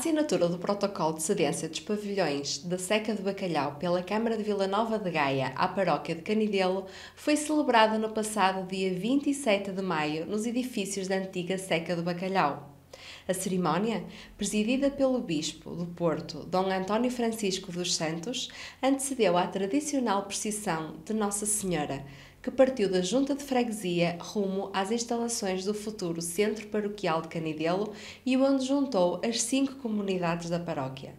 assinatura do protocolo de cedência dos pavilhões da Seca do Bacalhau pela Câmara de Vila Nova de Gaia à Paróquia de Canidelo foi celebrada no passado dia 27 de maio nos edifícios da antiga Seca do Bacalhau. A cerimónia, presidida pelo Bispo do Porto, Dom António Francisco dos Santos, antecedeu à tradicional procissão de Nossa Senhora, que partiu da Junta de Freguesia rumo às instalações do futuro Centro Paroquial de Canidelo e onde juntou as 5 comunidades da paróquia.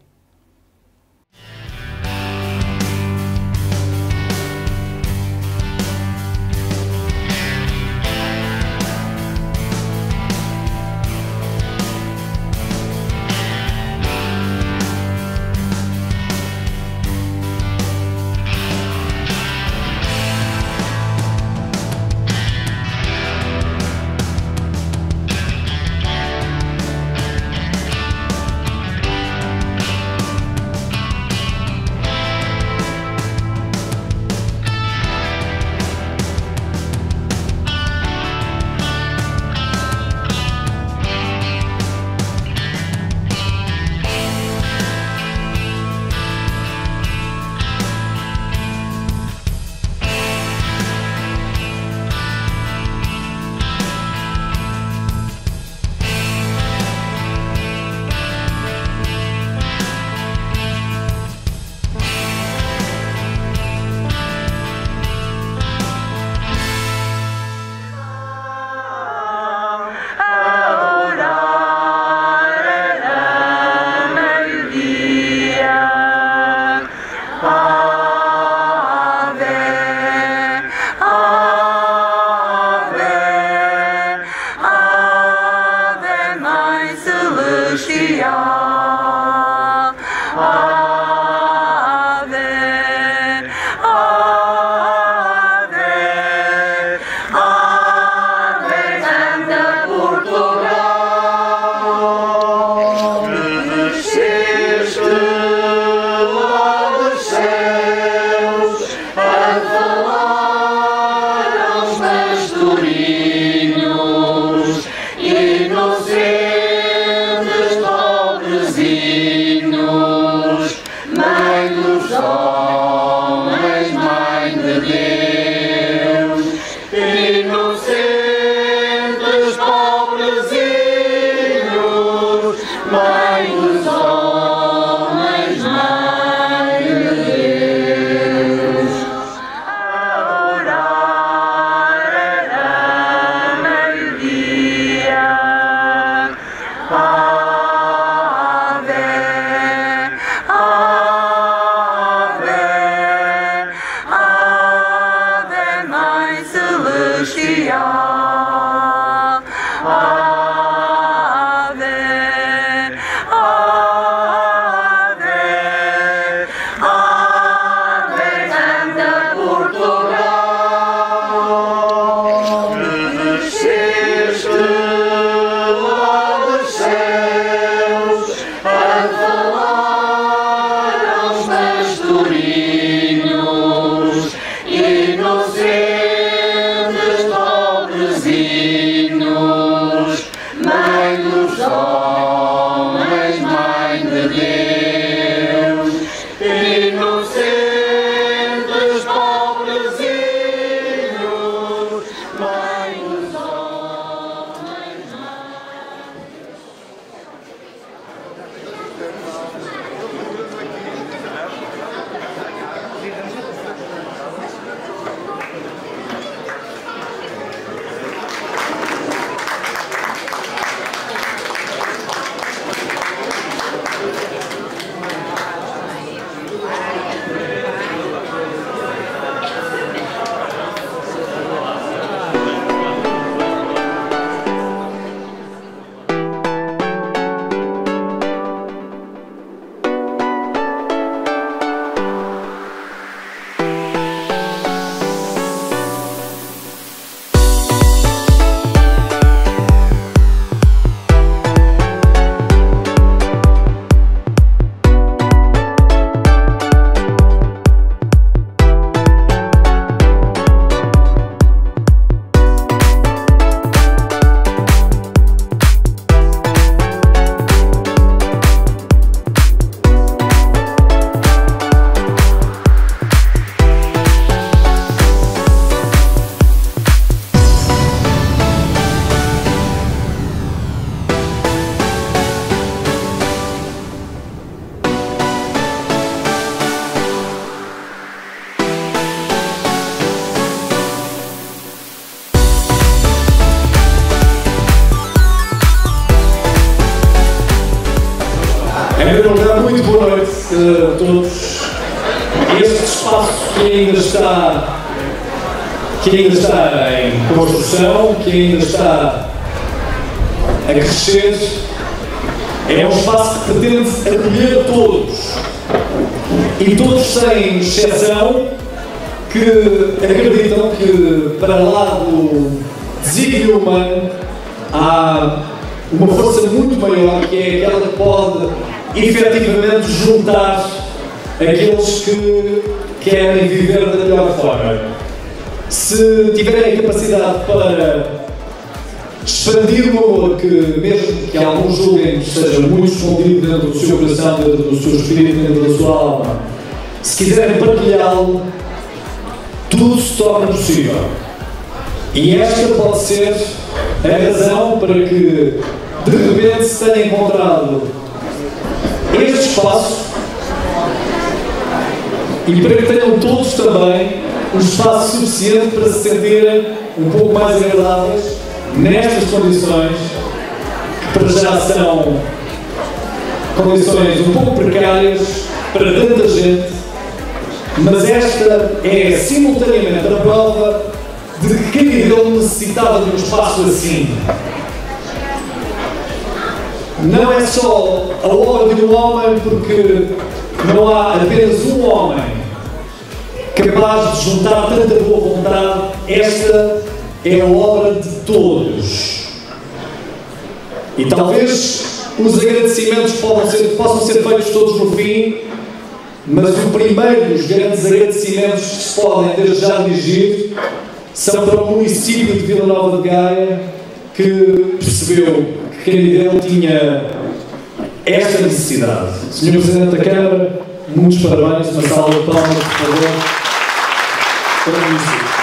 Muito boa noite a todos. Este espaço que ainda está em construção, que ainda está a crescer, é um espaço que pretende acolher a todos. E todos, sem exceção, que acreditam que, para lá do desígnio humano, há uma força muito maior, que é aquela que pode efetivamente juntar aqueles que querem viver da melhor forma. Se tiverem a capacidade para expandir o amor, que mesmo que alguns julguem que esteja muito escondido dentro do seu coração, dentro do seu espírito, dentro da sua alma, se quiserem partilhá-lo, tudo se torna possível. E esta pode ser a razão para que de repente se tenha encontrado este espaço e para que tenham todos também um espaço suficiente para se sentirem um pouco mais agradáveis nestas condições, que para já são condições um pouco precárias para tanta gente, mas esta é simultaneamente a prova de que Canidelo necessitava de um espaço assim. Não é só a obra de um homem, porque não há apenas um homem capaz de juntar tanta boa vontade. Esta é a obra de todos. E talvez os agradecimentos possam ser feitos todos no fim, mas o primeiro dos grandes agradecimentos que se podem desde já dirigir são para o município de Vila Nova de Gaia, que percebeu que Canidelo tinha esta necessidade. Sr. Presidente da Câmara, muitos parabéns, uma salva de palmas, por favor, para o município.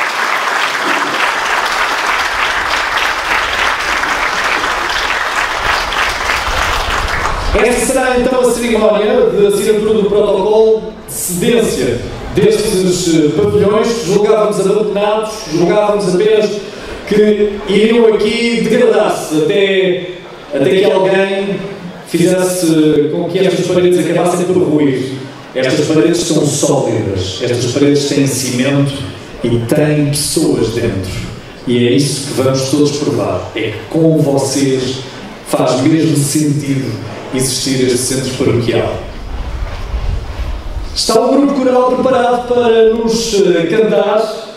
Esta será então a cerimónia de assinatura do protocolo de cedência destes pavilhões que julgávamos abandonados, julgávamos apenas que iriam aqui degradar-se até que alguém fizesse com que estas paredes acabassem por ruir. Estas paredes são sólidas, estas paredes têm cimento e têm pessoas dentro. E é isso que vamos todos provar. É que com vocês faz mesmo sentido existir este centro paroquial. Está o grupo coral preparado para nos cantar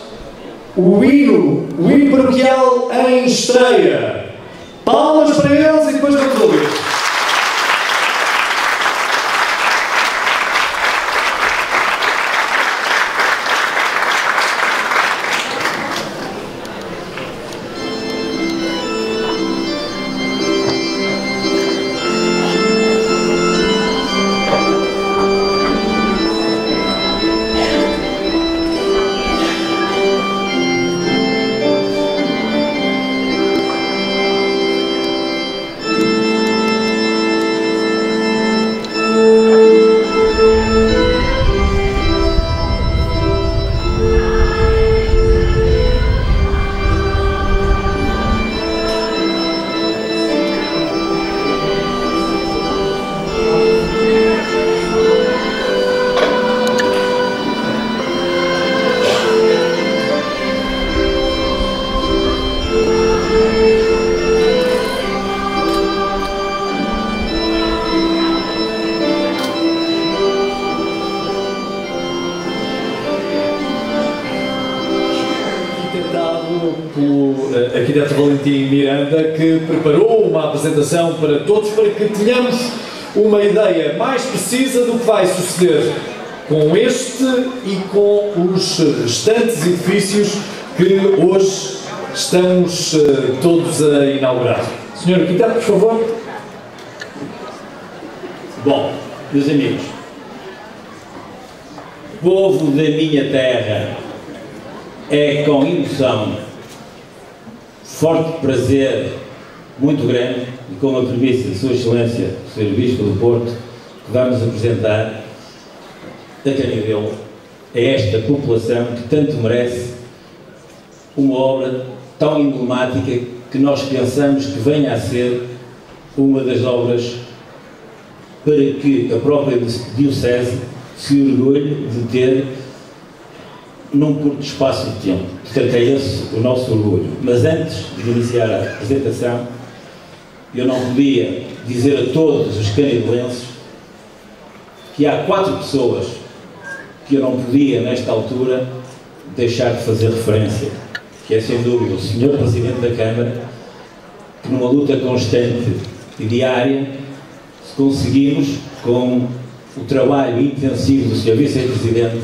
o hino paroquial em estreia. Palmas para eles e depois vamos ouvir. Pelo arquiteto Valentim Miranda, que preparou uma apresentação para todos, para que tenhamos uma ideia mais precisa do que vai suceder com este e com os restantes edifícios que hoje estamos todos a inaugurar. Senhor arquiteto, por favor. Bom, meus amigos, povo da minha terra, é com emoção, forte prazer, muito grande, e com a premissa de Sua Excelência, o Sr. Bispo do Porto, que vamos apresentar a Canidelo, a esta população que tanto merece uma obra tão emblemática que nós pensamos que venha a ser uma das obras para que a própria Diocese se orgulhe de ter num curto espaço de tempo. Portanto, é esse o nosso orgulho. Mas antes de iniciar a apresentação, eu não podia dizer a todos os canidelenses que há 4 pessoas que eu não podia, nesta altura, deixar de fazer referência, que é, sem dúvida, o Sr. Presidente da Câmara, que numa luta constante e diária, se conseguimos, com o trabalho intensivo do Sr. Vice-Presidente,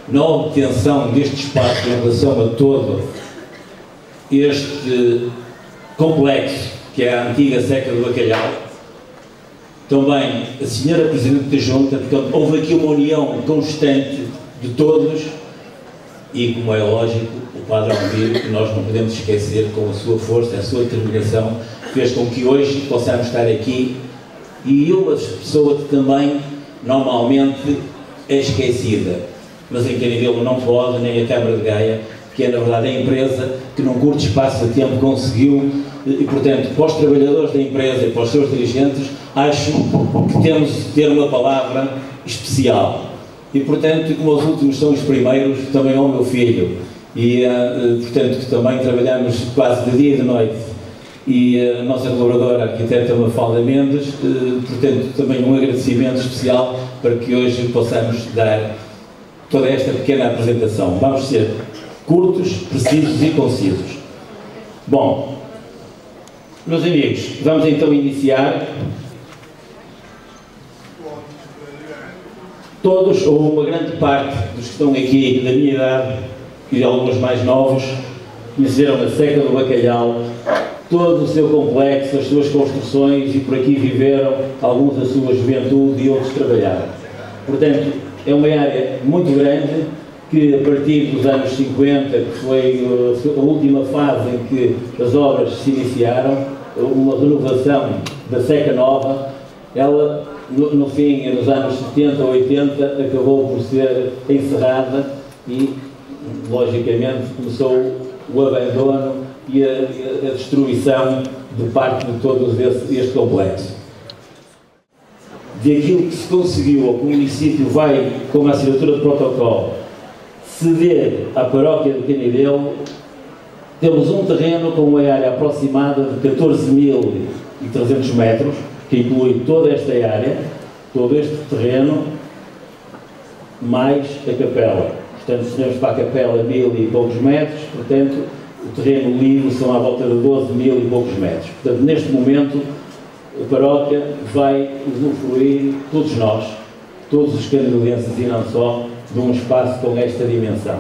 na obtenção deste espaço em relação a todo este complexo, que é a antiga Seca do Bacalhau, também a Sra. Presidente da Junta, portanto, houve aqui uma união constante de todos e, como é lógico, o Padre Almir, que nós não podemos esquecer, com a sua força, a sua determinação, fez com que hoje possamos estar aqui, e uma pessoa que também normalmente é esquecida, mas em Canidelo não pode, nem a Câmara de Gaia, que é na verdade a empresa que num curto espaço de tempo conseguiu, e portanto para os trabalhadores da empresa e para os seus dirigentes, acho que temos de ter uma palavra especial. E portanto, como os últimos são os primeiros, também ao meu filho, e portanto que também trabalhamos quase de dia e de noite, e a nossa colaboradora, a arquiteta Mafalda Mendes, portanto também um agradecimento especial para que hoje possamos dar toda esta pequena apresentação. Vamos ser curtos, precisos e concisos. Bom, meus amigos, vamos então iniciar. Todos, ou uma grande parte dos que estão aqui da minha idade e alguns mais novos, conheceram a Seca do Bacalhau, todo o seu complexo, as suas construções, e por aqui viveram alguns da sua juventude e outros trabalharam. Portanto, é uma área muito grande que, a partir dos anos 50, que foi a última fase em que as obras se iniciaram, uma renovação da Seca Nova, ela, no fim, nos anos 70 ou 80, acabou por ser encerrada e, logicamente, começou o abandono e a destruição de parte de todo este complexo. De aquilo que se conseguiu, ou que o município vai, com a assinatura de protocolo, ceder à paróquia de Canidelo, temos um terreno com uma área aproximada de 14.300 metros, que inclui toda esta área, todo este terreno, mais a capela. Portanto, se temos para a capela 1.000 e poucos metros, portanto, o terreno livre são à volta de 12.000 e poucos metros. Portanto, neste momento, a paróquia vai usufruir, todos nós, todos os canidelenses e não só, de um espaço com esta dimensão.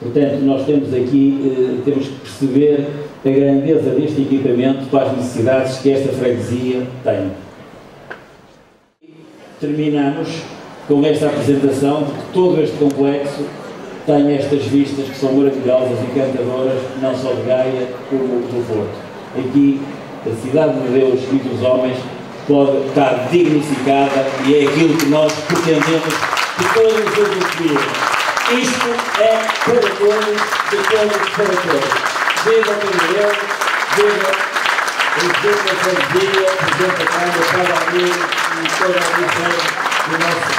Portanto, nós temos aqui, temos que perceber a grandeza deste equipamento para as necessidades que esta freguesia tem. Terminamos com esta apresentação, porque todo este complexo tem estas vistas que são maravilhosas e encantadoras, não só de Gaia, como do Porto. Aqui, a cidade de Deus e dos homens pode estar dignificada, e é aquilo que nós pretendemos de todos os dias. Isto é para todos, de todos para todos. Viva o Canidelo, viva o Presidente da Freguesia, o Presidente da Câmara, o Padre Almir e toda a gente do nosso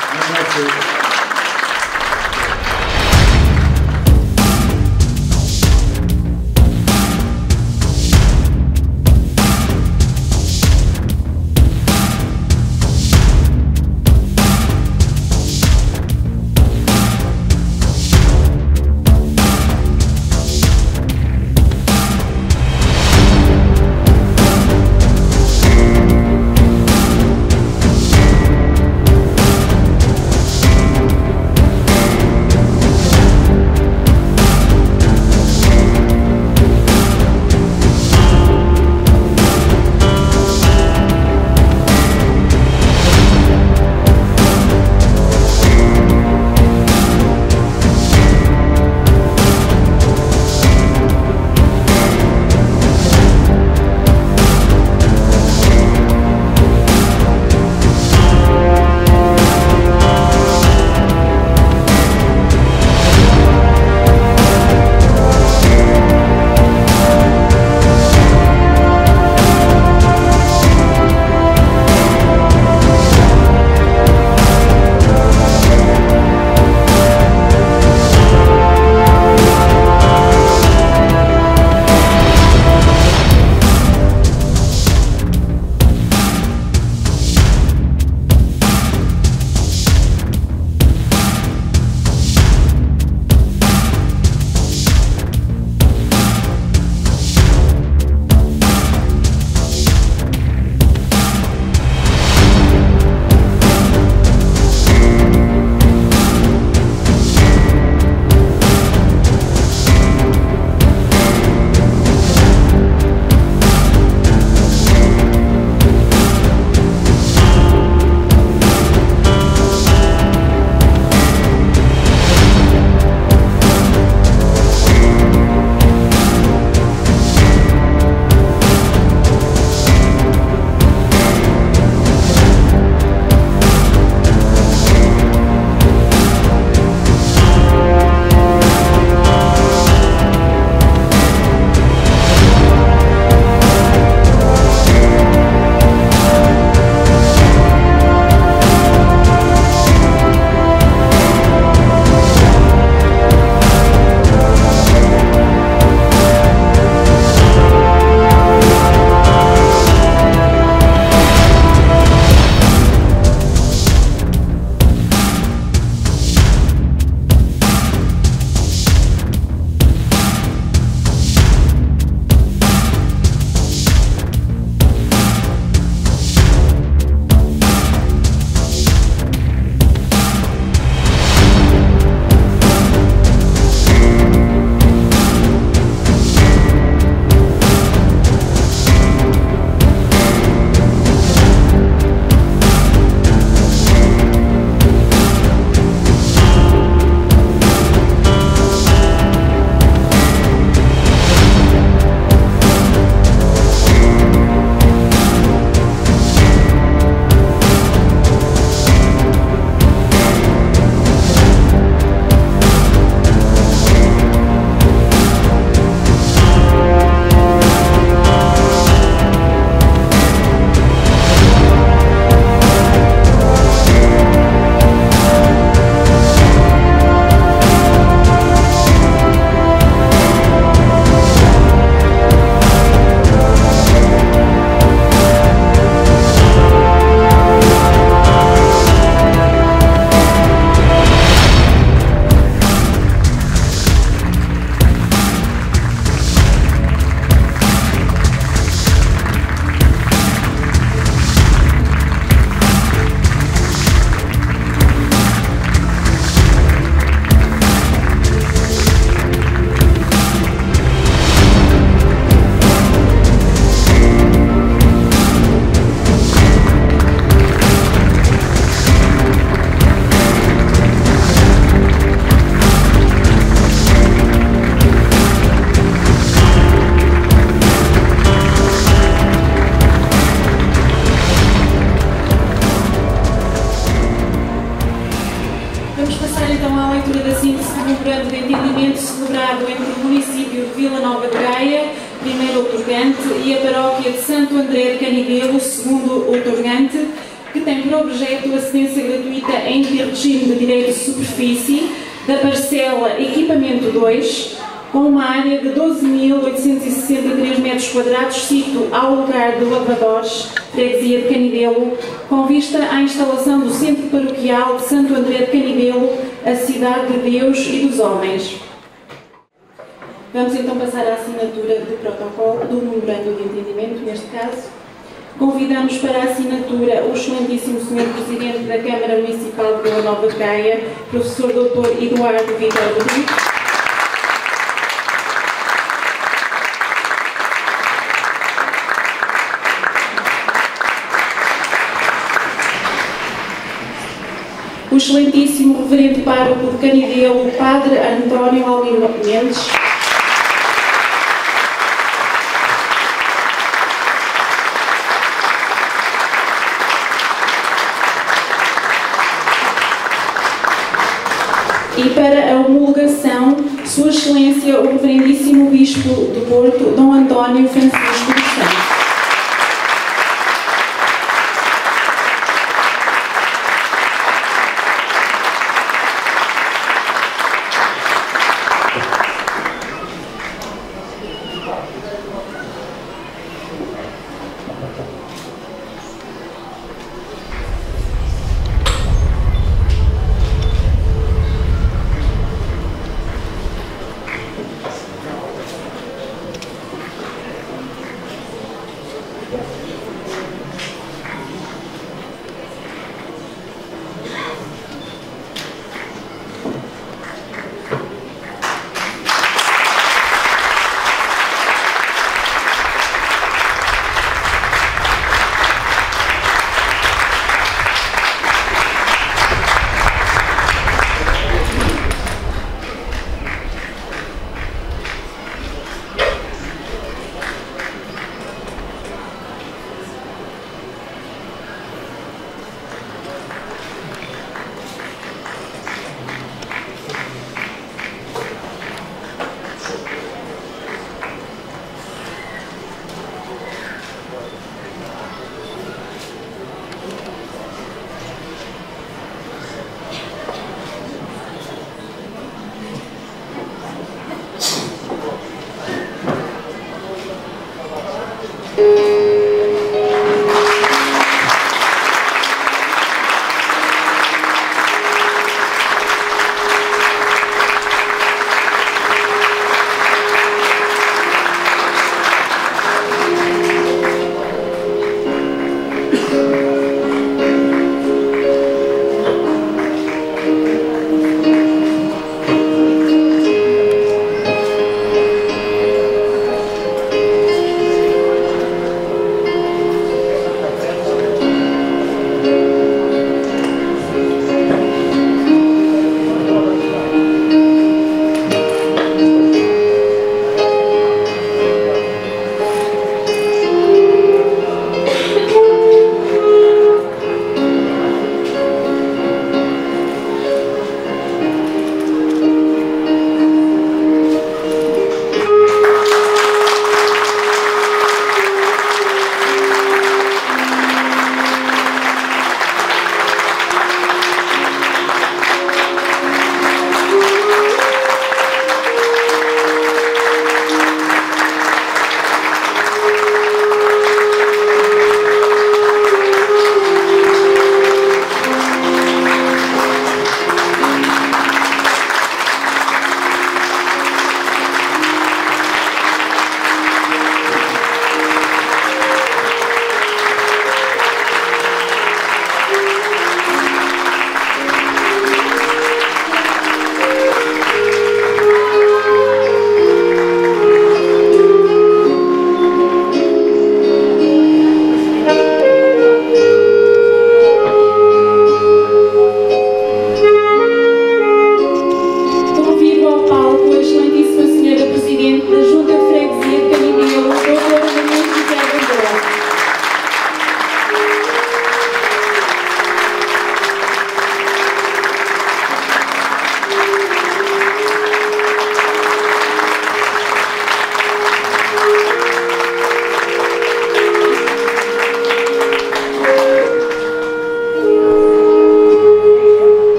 então à leitura da síntese do memorando de entendimento celebrado entre o município de Vila Nova de Gaia, primeiro outorgante, e a paróquia de Santo André de Canidelo, segundo outorgante, que tem por objeto a cedência gratuita em regime de direito de superfície da parcela Equipamento 2, com uma área de 12.863 metros quadrados, sito ao lugar de Lavadores, freguesia de Canidelo, com vista à instalação do Centro Paroquial de Santo André de Canidelo, a cidade de Deus e dos homens. Vamos então passar à assinatura do protocolo, do memorando de entendimento, neste caso. Convidamos para a assinatura o excelentíssimo Sr. Presidente da Câmara Municipal de Vila Nova de Gaia, Professor Dr. Eduardo Vitor Rodrigues. O excelentíssimo Reverendo Pároco de Canidelo, Padre António Albino Mendes. E para a homologação, Sua Excelência, o Reverendíssimo Bispo do Porto, Dom António Francisco dos Santos.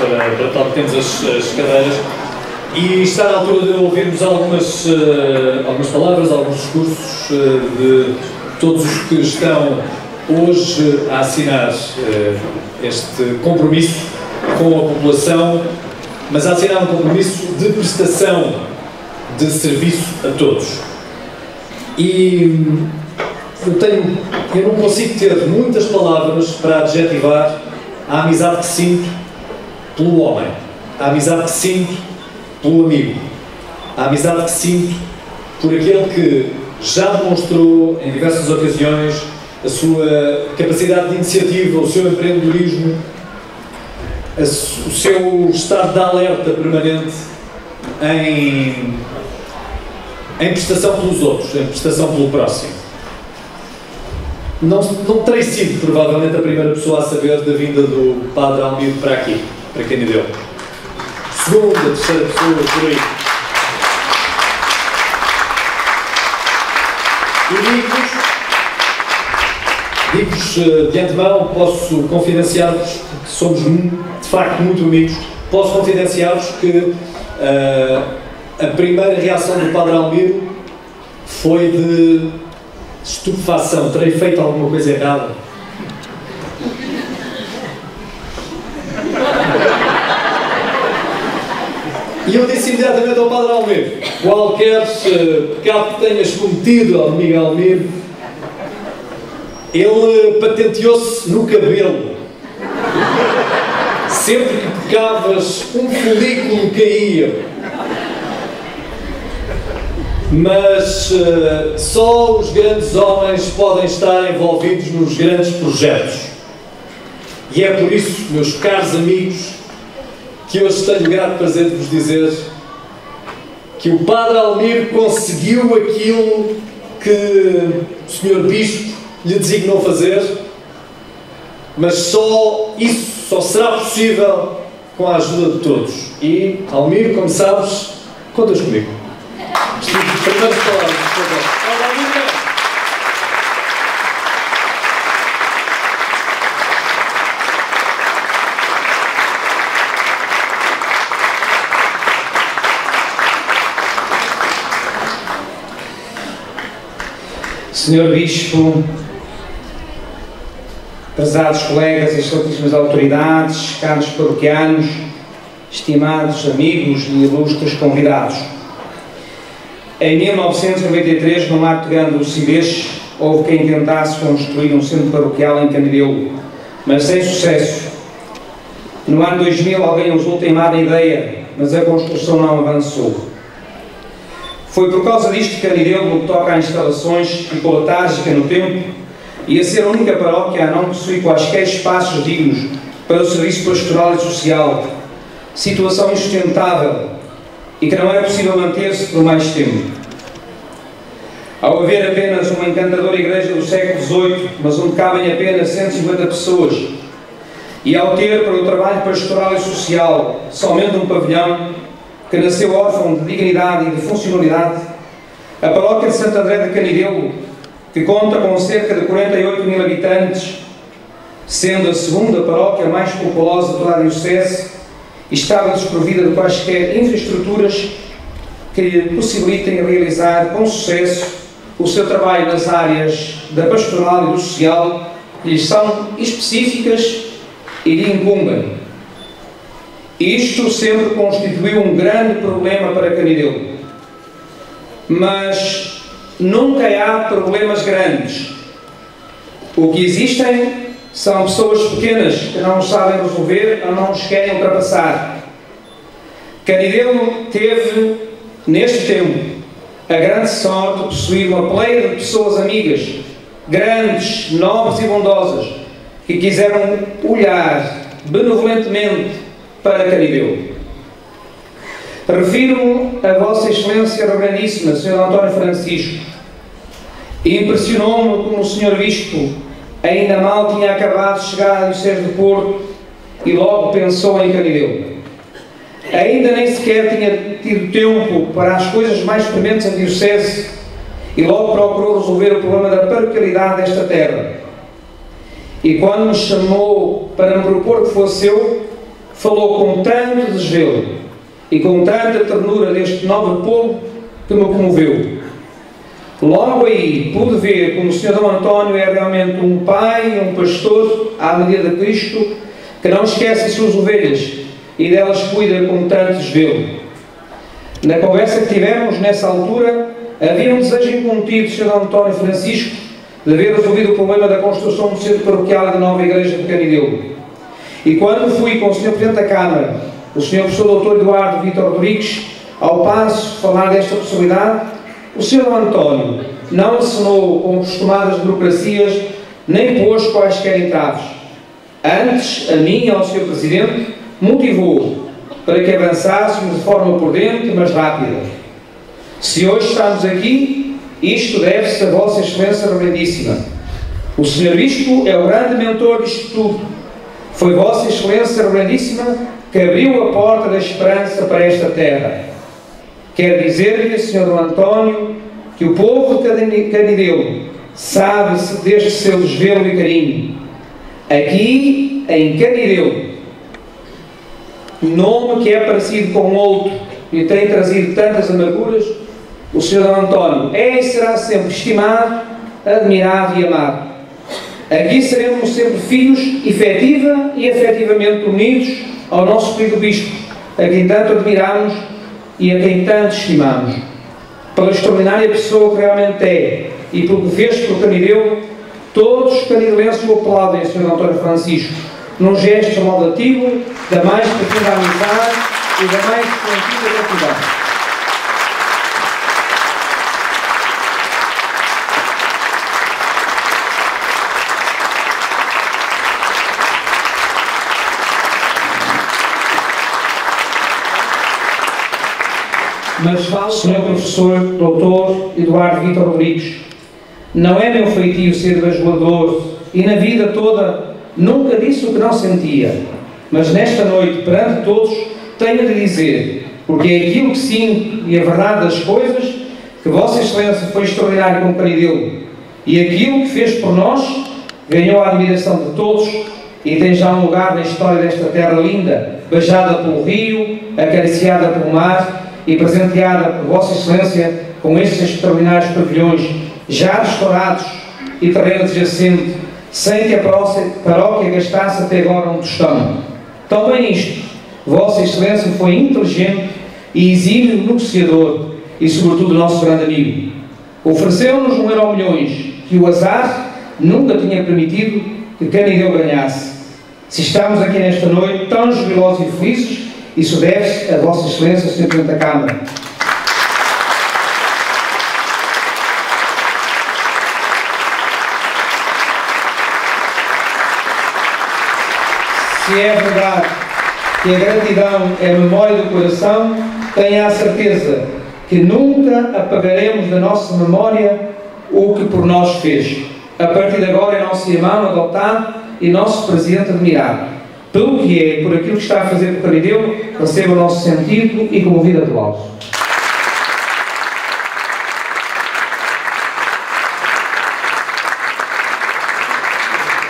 para tal que temos as cadeiras. E está na altura de ouvirmos algumas palavras, alguns discursos de todos os que estão hoje a assinar este compromisso com a população, mas a assinar um compromisso de prestação de serviço a todos. E eu não consigo ter muitas palavras para adjetivar a amizade que sinto pelo homem, a amizade que sinto pelo amigo, a amizade que sinto por aquele que já demonstrou em diversas ocasiões a sua capacidade de iniciativa, o seu empreendedorismo, o seu estado de alerta permanente em prestação pelos outros, em prestação pelo próximo. Não terei sido, provavelmente, a primeira pessoa a saber da vinda do Padre Almir para aqui, para Canidelo. Segunda, terceira pessoa, por aí. E digo-vos de antemão, posso confidenciar-vos que somos, de facto, muito amigos. Posso confidenciar-vos que a primeira reação do Padre Almir foi de estupefação. Terei feito alguma coisa errada? E eu disse imediatamente ao Padre Almir: qualquer pecado que tenhas cometido ao Miguel Almir, ele patenteou-se no cabelo. Sempre que pecavas, um folículo caía. Mas só os grandes homens podem estar envolvidos nos grandes projetos. E é por isso, meus caros amigos, que hoje tenho o grato prazer de vos dizer que o Padre Almir conseguiu aquilo que o Sr. Bispo lhe designou fazer, mas só isso só será possível com a ajuda de todos. E, Almir, como sabes, contas comigo. Primeiras palavras, por favor. Senhor Bispo, prezados colegas, excelentíssimas autoridades, caros paroquianos, estimados amigos e ilustres convidados. Em 1993, no Mato Grande do Cibês, houve quem tentasse construir um centro paroquial em Canidelo, mas sem sucesso. No ano 2000, alguém usou teimada ideia, mas a construção não avançou. Foi por causa disto que Canidelo, no que toca a instalações, ficou letárgica no tempo e a ser a única paróquia a não possuir quaisquer espaços dignos para o serviço pastoral e social, situação insustentável e que não era possível manter-se por mais tempo. Ao haver apenas uma encantadora igreja do século XVIII, mas onde cabem apenas 150 pessoas, e ao ter para o trabalho pastoral e social somente um pavilhão, que nasceu órfão de dignidade e de funcionalidade, a paróquia de Santo André de Canidelo, que conta com cerca de 48.000 habitantes, sendo a segunda paróquia mais populosa de toda a diocese, estava desprovida de quaisquer infraestruturas que lhe possibilitem realizar com sucesso o seu trabalho nas áreas da pastoral e do social, que lhes são específicas e lhe incumbem. Isto sempre constituiu um grande problema para Canidelo. Mas nunca há problemas grandes. O que existem são pessoas pequenas que não os sabem resolver ou não os querem ultrapassar. Canidelo teve, neste tempo, a grande sorte de possuir uma pleia de pessoas amigas, grandes, nobres e bondosas, que quiseram olhar benevolentemente para Canidelo. Refiro-me a Vossa Excelência Reverendíssima, Sr. António Francisco. Impressionou-me como o Sr. Bispo ainda mal tinha acabado de chegar à Diocese de Porto e logo pensou em Canidelo. Ainda nem sequer tinha tido tempo para as coisas mais prementes da Diocese e logo procurou resolver o problema da paroquialidade desta terra. E quando me chamou para me propor que fosse eu, falou com tanto desvelo e com tanta ternura deste nobre povo que me comoveu. Logo aí pude ver como o Sr. Dom António é realmente um pai, um pastor à medida de Cristo, que não esquece as suas ovelhas e delas cuida com tanto desvelo. Na conversa que tivemos nessa altura, havia um desejo incontido do Sr. Dom António Francisco de ver resolvido o problema da construção do centro paroquial e da nova igreja de Canidelo. E quando fui com o Sr. Presidente da Câmara, o Sr. Professor Dr. Eduardo Vítor Rodrigues, ao passo falar desta possibilidade, o Sr. Dom António não assinou com costumadas burocracias, nem pôs quaisquer entraves. Antes, a mim e ao Sr. Presidente, motivou para que avançássemos de forma prudente, mas rápida. Se hoje estamos aqui, isto deve-se a Vossa Excelência Reverendíssima. O Sr. Bispo é o grande mentor disto tudo. Foi Vossa Excelência Reverendíssima que abriu a porta da esperança para esta terra. Quero dizer-lhe, Sr. Dom António, que o povo de Canidelo sabe deste seu desvelo e carinho. Aqui, em Canidelo, nome que é parecido com outro e tem trazido tantas amarguras, o Sr. Dom António é e será sempre estimado, admirado e amado. Aqui seremos sempre filhos efetiva e efetivamente unidos ao nosso querido Bispo, a quem tanto admiramos e a quem tanto estimamos. Pela extraordinária pessoa que realmente é e pelo que fez por Canidelo, todos os canidelenses o aplaudem, Sr. António Francisco, num gesto laudativo da mais profunda amizade e da mais sentida gratidão. Mas falo, Sr. Professor Dr. Eduardo Vítor Rodrigues, não é meu feitio ser bajulador e na vida toda nunca disse o que não sentia, mas nesta noite, perante todos, tenho de dizer, porque é aquilo que sinto e a verdade das coisas, que Vossa Excelência foi extraordinário com Canidelo e aquilo que fez por nós ganhou a admiração de todos e tem já um lugar na história desta terra linda, beijada pelo rio, acariciada pelo mar e presenteada por Vossa Excelência com estes extraordinários pavilhões já restaurados e terreno adjacente, sem que a paróquia gastasse até agora um tostão. Também isto, Vossa Excelência foi inteligente e exímio negociador e, sobretudo, nosso grande amigo. Ofereceu-nos um €1.000.000 que o azar nunca tinha permitido que Canidelo ganhasse. Se estamos aqui nesta noite tão jubilosos e felizes, isso deve-se a Vossa Excelência, Sr. Presidente da Câmara. Se é verdade que a gratidão é a memória do coração, tenha a certeza que nunca apagaremos da nossa memória o que por nós fez. A partir de agora é nosso irmão adotado e nosso Presidente admirado. Pelo que é, por aquilo que está a fazer por Canidelo, receba o nosso sentido e comovido aplauso.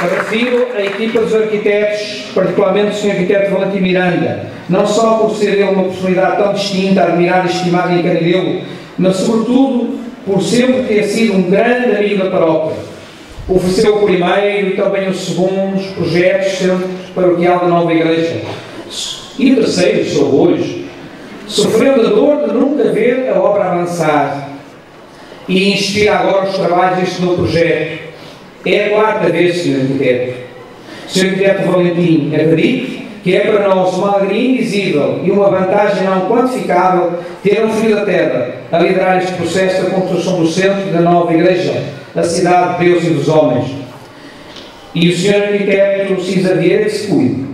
Refiro a equipa dos arquitetos, particularmente o Sr. Arquiteto Valentim Miranda, não só por ser ele uma personalidade tão distinta, admirada e estimada em Canidelo, mas sobretudo por sempre ter sido um grande amigo da paróquia. Ofereceu o primeiro e também os segundos projetos centro paroquial da nova igreja. E terceiro, só hoje, sofrendo a dor de nunca ver a obra avançar e inspira agora os trabalhos deste novo projeto. É a quarta vez, Sr. Arquiteto. Sr. Arquiteto Valentim, acredite que é para nós uma alegria invisível e uma vantagem não quantificável ter um filho da terra a liderar este processo da construção do centro da nova igreja, da cidade de Deus e dos homens. E o Sr. Arquiteto Cisa Vieira que se cuide,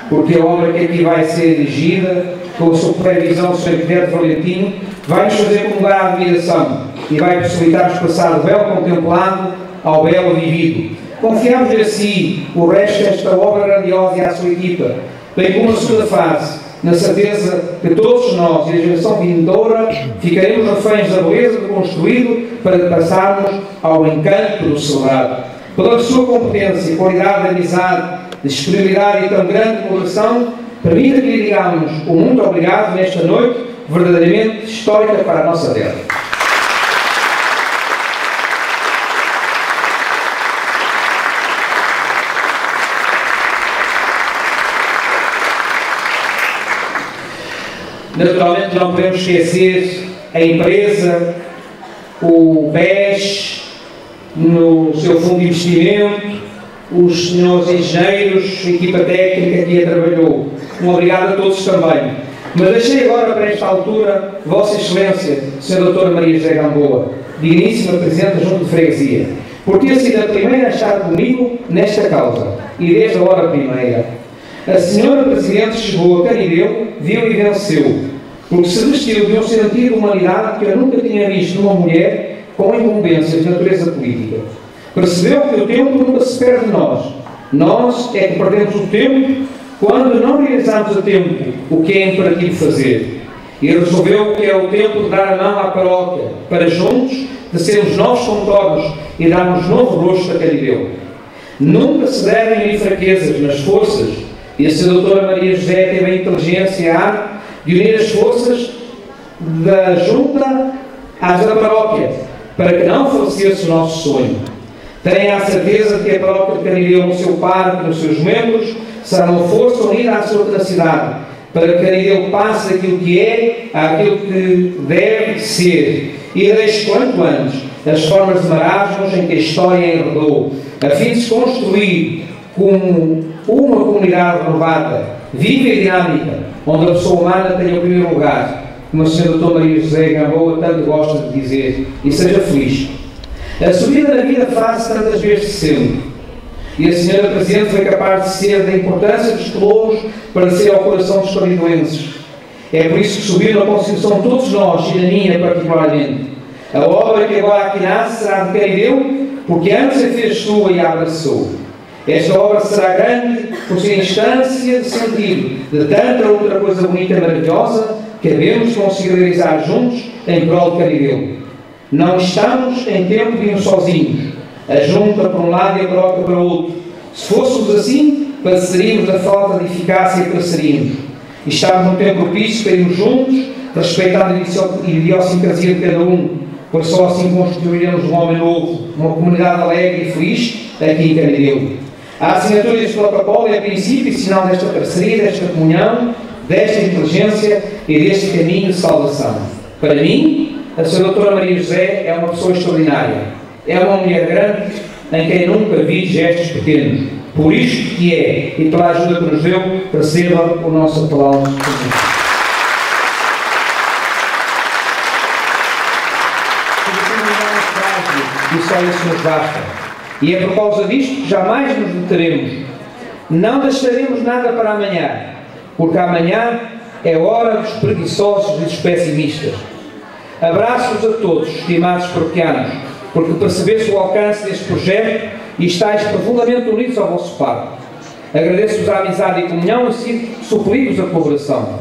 porque a obra que aqui vai ser erigida, com a supervisão do Sr. Arquiteto Valentim, vai nos fazer comemorar a admiração e vai possibilitar-nos passar do belo contemplado ao belo vivido. Confiamos assim o resto desta obra grandiosa e à sua equipa, bem como a segunda fase, na certeza que todos nós e a geração vindoura ficaremos reféns da beleza do construído para passarmos ao encanto do celebrado. Pela sua competência e qualidade de amizade, de disponibilidade e tão grande colaboração, permita que lhe digamos um muito obrigado nesta noite verdadeiramente histórica para a nossa terra. Naturalmente não podemos esquecer a empresa, o BES, no seu fundo de investimento, os senhores engenheiros, a equipa técnica que a trabalhou. Um obrigado a todos também. Mas deixei agora para esta altura Vossa Excelência, Sra. Dra. Maria José Gamboa, digníssima Presidente da Junta de Freguesia, por ter sido a primeira a estar comigo nesta causa, e desde a hora primeira. A Sra. Presidente chegou a Canidelo, viu e venceu, porque se vestiu de um sentido de humanidade que eu nunca tinha visto numa mulher com incumbências de natureza política. Percebeu que o tempo nunca se perde de nós. Nós é que perdemos o tempo quando não realizamos a tempo o que é imperativo fazer. E resolveu que é o tempo de dar a mão à paróquia, para juntos, de sermos novos contornos e darmos novo rosto a Canidelo. Nunca se devem unir fraquezas nas forças, e a Sra. Dra. Maria José teve a inteligência e a arte de unir as forças da Junta às da paróquia, para que não falecesse o nosso sonho. Tenha a certeza de que a paróquia de Canidelo, no seu parque, nos seus membros, será uma força unida à sua tenacidade, para que Canidelo passe daquilo que é àquilo que deve ser, e deixe quanto antes as formas de marasmos em que a história enredou, a fim de se construir como uma comunidade renovada, viva e dinâmica, onde a pessoa humana tenha o primeiro lugar, como a Sra. Dra. Maria José Gamboa tanto gosta de dizer, e seja feliz. A subida na vida faz-se tantas vezes sempre, e a Sra. Presidente foi capaz de ser da importância dos pelouros para ser ao coração dos canidelenses. É por isso que subiu na Constituição de todos nós, e na minha particularmente. A obra que agora aqui nasce será de Canidelo, porque antes a fez sua e a abraçou. Esta obra será grande por ser instância de sentido de tanta outra coisa bonita e maravilhosa que devemos conseguir realizar juntos em prol de Canidelo. Não estamos em tempo de irmos sozinhos, a Junta para um lado e a paróquia para o outro. Se fôssemos assim, padeceríamos da falta de eficácia que pareceríamos. E estamos num tempo propício para irmos juntos, respeitando a idiosincrasia de cada um, pois só assim constituiremos um homem novo, uma comunidade alegre e feliz aqui em Canidelo. A assinatura deste protocolo é princípio e sinal desta parceria, desta comunhão, desta inteligência e deste caminho de salvação. Para mim, a Sra. Dra. Maria José é uma pessoa extraordinária. É uma mulher grande em quem nunca vi gestos pequenos. Por isto que é, e pela ajuda que nos deu, receba o nosso aplauso. E só isso nos basta. E é por causa disto que jamais nos deteremos. Não deixaremos nada para amanhã, porque amanhã é hora dos preguiçosos e dos pessimistas. Abraço-vos a todos, estimados paroquianos, porque percebeste o alcance deste projeto e estáis profundamente unidos ao vosso Pai. Agradeço-vos a amizade e comunhão e suplico-vos a colaboração.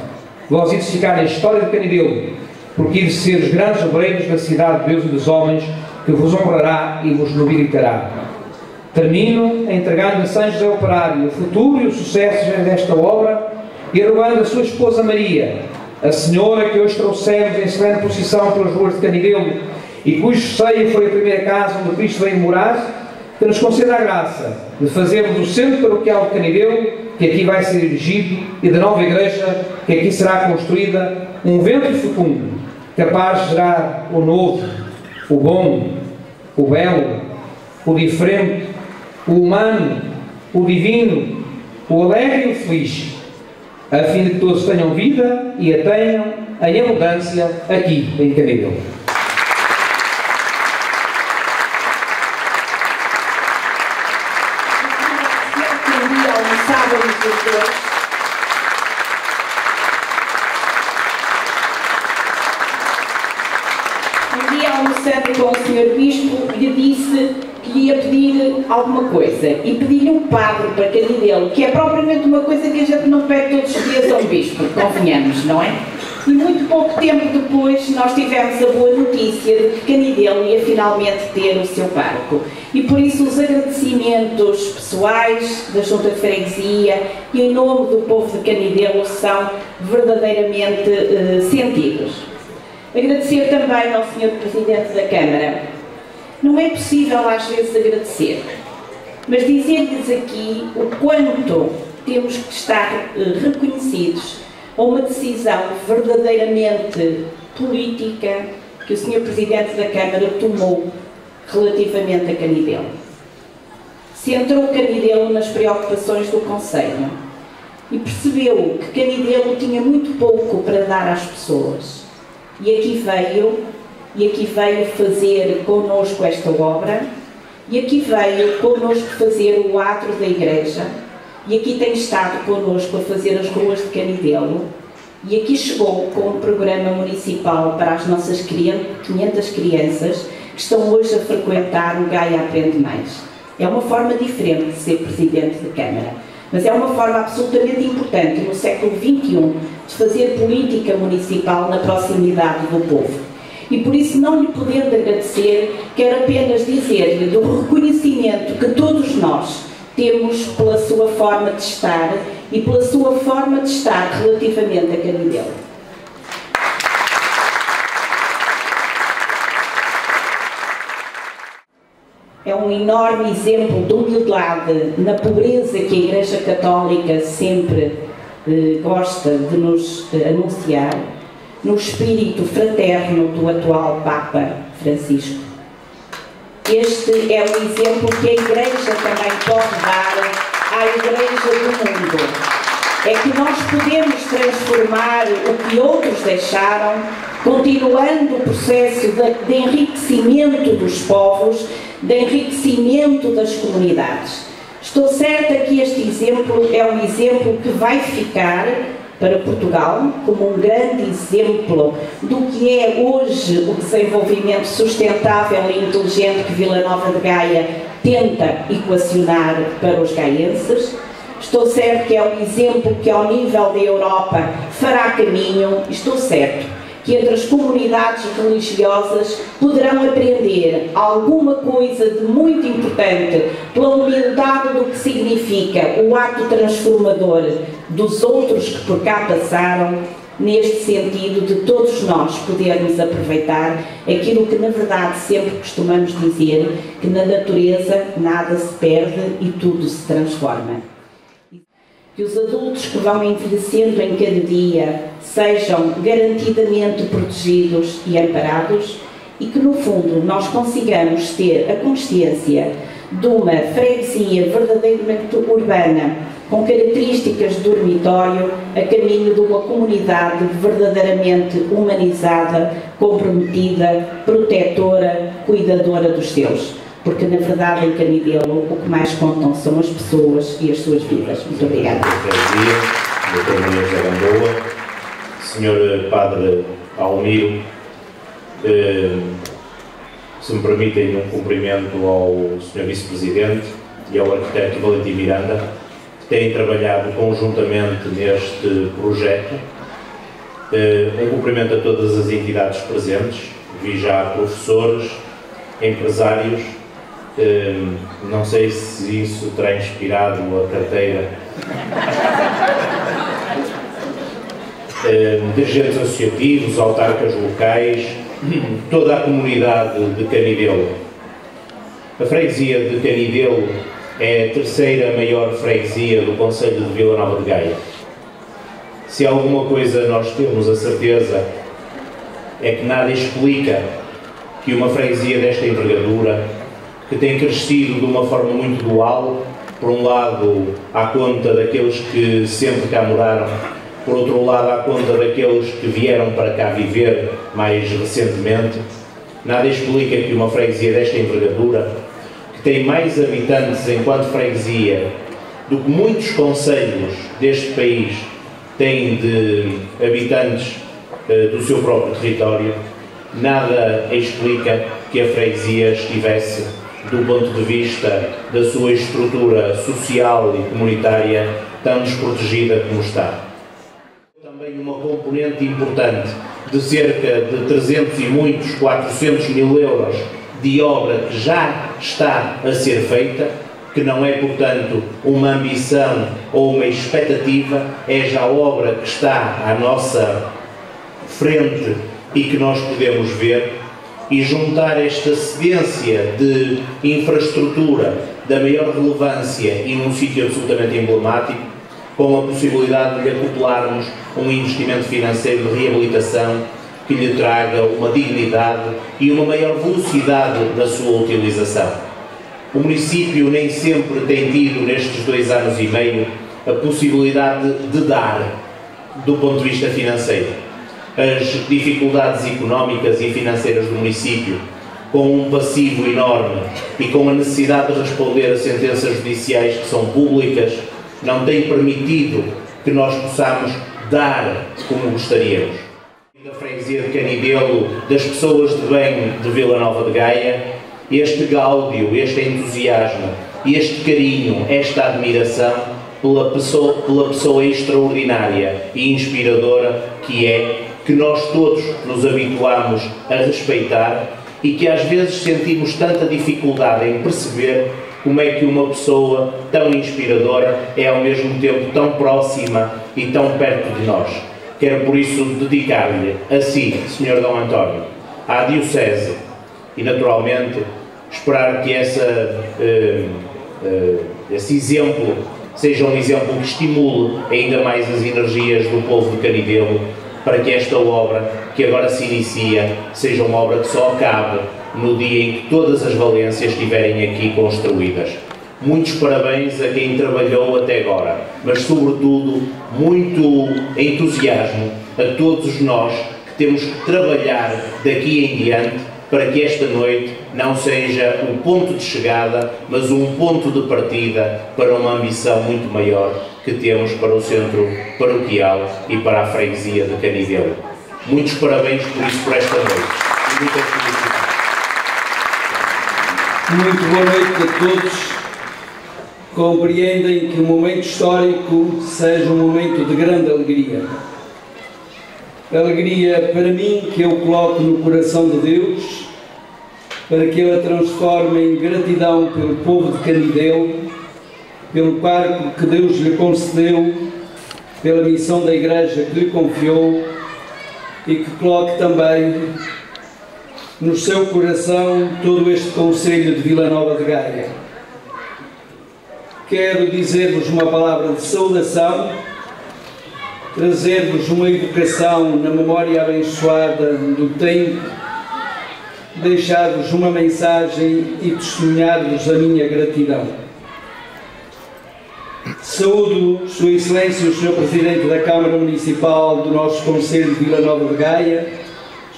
Vós ides ficar na história de Canidelo, porque ides ser os grandes obreiros da cidade de Deus e dos homens, que vos honrará e vos nobilitará. Termino entregando a São José Operário o futuro e o sucesso desta obra e rogando a sua esposa Maria, a senhora que hoje trouxemos em solene procissão pelas ruas de Canidelo e cujo seio foi a primeira casa onde Cristo veio morar, que nos conceda a graça de fazermos o centro paroquial de Canidelo, que aqui vai ser erigido, e da nova igreja, que aqui será construída, um ventre fecundo, capaz de gerar o novo, o bom, o belo, o diferente, o humano, o divino, o alegre e o feliz, a fim de que todos tenham vida e a tenham em abundância aqui em Canidelo. Um dia almoçando com o Sr. Bispo, lhe disse que ia pedir alguma coisa e pedi-lhe um padre para Canidelo, que é propriamente uma coisa que a gente não pede todos os dias a um bispo, convenhamos, não é? E muito pouco tempo depois nós tivemos a boa notícia de que Canidelo ia finalmente ter o seu pároco. E por isso os agradecimentos pessoais da Junta de Freguesia e em nome do povo de Canidelo são verdadeiramente sentidos. Agradecer também ao Sr. Presidente da Câmara. Não é possível às vezes agradecer, mas dizer-lhes aqui o quanto temos que estar reconhecidos a uma decisão verdadeiramente política que o Sr. Presidente da Câmara tomou relativamente a Canidelo. Centrou Canidelo nas preocupações do Conselho e percebeu que Canidelo tinha muito pouco para dar às pessoas. E aqui veio fazer connosco esta obra, e aqui veio connosco fazer o átrio da igreja, e aqui tem estado connosco a fazer as ruas de Canidelo, e aqui chegou com um programa municipal para as nossas 500 crianças que estão hoje a frequentar o Gaia Aprende Mais. É uma forma diferente de ser Presidente de Câmara, mas é uma forma absolutamente importante no século XXI de fazer política municipal na proximidade do povo. E por isso, não lhe podendo agradecer, quero apenas dizer-lhe do reconhecimento que todos nós temos pela sua forma de estar e pela sua forma de estar relativamente a Canidelo. É um enorme exemplo de humildade na pobreza que a Igreja Católica sempre gosta de nos anunciar, no espírito fraterno do atual Papa Francisco. Este é o exemplo que a Igreja também pode dar à Igreja do mundo. É que nós podemos transformar o que outros deixaram, continuando o processo de enriquecimento dos povos, de enriquecimento das comunidades. Estou certa que este exemplo é um exemplo que vai ficar para Portugal como um grande exemplo do que é hoje o desenvolvimento sustentável e inteligente que Vila Nova de Gaia tenta equacionar para os gaienses. Estou certo que é um exemplo que ao nível da Europa fará caminho. Estou certo que entre as comunidades religiosas poderão aprender alguma coisa de muito importante pela humildade do que significa o ato transformador dos outros que por cá passaram, neste sentido de todos nós podermos aproveitar aquilo que na verdade sempre costumamos dizer, que na natureza nada se perde e tudo se transforma. Que os adultos que vão envelhecendo em cada dia sejam garantidamente protegidos e amparados e que, no fundo, nós consigamos ter a consciência de uma freguesia verdadeiramente urbana, com características de dormitório, a caminho de uma comunidade verdadeiramente humanizada, comprometida, protetora, cuidadora dos seus. Porque, na verdade, em Canidelo, o que mais contam são as pessoas e as suas vidas. Muito obrigada. Doutor Maria José Gamboa, Sr. Padre Almiro, se me permitem um cumprimento ao Sr. Vice-Presidente e ao arquiteto Valentim Miranda, que têm trabalhado conjuntamente neste projeto. Um cumprimento a todas as entidades presentes, vi já professores, empresários. Não sei se isso terá inspirado a carteira, dirigentes associativos, autarcas locais, toda a comunidade de Canidelo. A freguesia de Canidelo é a terceira maior freguesia do concelho de Vila Nova de Gaia. Se alguma coisa nós temos a certeza é que nada explica que uma freguesia desta envergadura, que tem crescido de uma forma muito dual, por um lado à conta daqueles que sempre cá moraram, por outro lado à conta daqueles que vieram para cá viver mais recentemente, nada explica que uma freguesia desta envergadura, que tem mais habitantes enquanto freguesia do que muitos concelhos deste país têm de habitantes do seu próprio território, nada explica que a freguesia estivesse, do ponto de vista da sua estrutura social e comunitária, tão desprotegida como está. Também tem uma componente importante de cerca de 300 e muitos, 400 mil euros de obra que já está a ser feita, que não é, portanto, uma ambição ou uma expectativa, é já a obra que está à nossa frente e que nós podemos ver, e juntar esta cedência de infraestrutura da maior relevância e num sítio absolutamente emblemático, com a possibilidade de lhe acoplarmos um investimento financeiro de reabilitação que lhe traga uma dignidade e uma maior velocidade da sua utilização. O município nem sempre tem tido, nestes 2 anos e meio, a possibilidade de dar, do ponto de vista financeiro. As dificuldades económicas e financeiras do município, com um passivo enorme e com a necessidade de responder a sentenças judiciais que são públicas, não têm permitido que nós possamos dar como gostaríamos. Da freguesia de Canidelo, das pessoas de bem de Vila Nova de Gaia, este gáudio, este entusiasmo, este carinho, esta admiração pela pessoa extraordinária e inspiradora que nós todos nos habituamos a respeitar e que às vezes sentimos tanta dificuldade em perceber como é que uma pessoa tão inspiradora é ao mesmo tempo tão próxima e tão perto de nós. Quero por isso dedicar-lhe a si, Sr. D. António, à Diocese e naturalmente esperar que esse exemplo seja um exemplo que estimule ainda mais as energias do povo de Canidelo, para que esta obra que agora se inicia seja uma obra que só acabe no dia em que todas as valências estiverem aqui construídas. Muitos parabéns a quem trabalhou até agora, mas sobretudo muito entusiasmo a todos nós que temos que trabalhar daqui em diante para que esta noite não seja um ponto de chegada, mas um ponto de partida para uma ambição muito maior que temos para o centro paroquial e para a freguesia de Canidelo. Muitos parabéns por isso, por esta noite. E muitas felicidades. Muito boa noite a todos. Compreendem que o momento histórico seja um momento de grande alegria. Alegria para mim, que eu coloco no coração de Deus, para que Ele a transforme em gratidão pelo povo de Canidelo, pelo cargo que Deus lhe concedeu, pela missão da Igreja que lhe confiou, e que coloque também no seu coração todo este concelho de Vila Nova de Gaia. Quero dizer-vos uma palavra de saudação, trazer-vos uma evocação na memória abençoada do tempo, deixar-vos uma mensagem e testemunhar-vos a minha gratidão. Saúdo Sua Excelência, o Sr. Presidente da Câmara Municipal do nosso Concelho de Vila Nova de Gaia,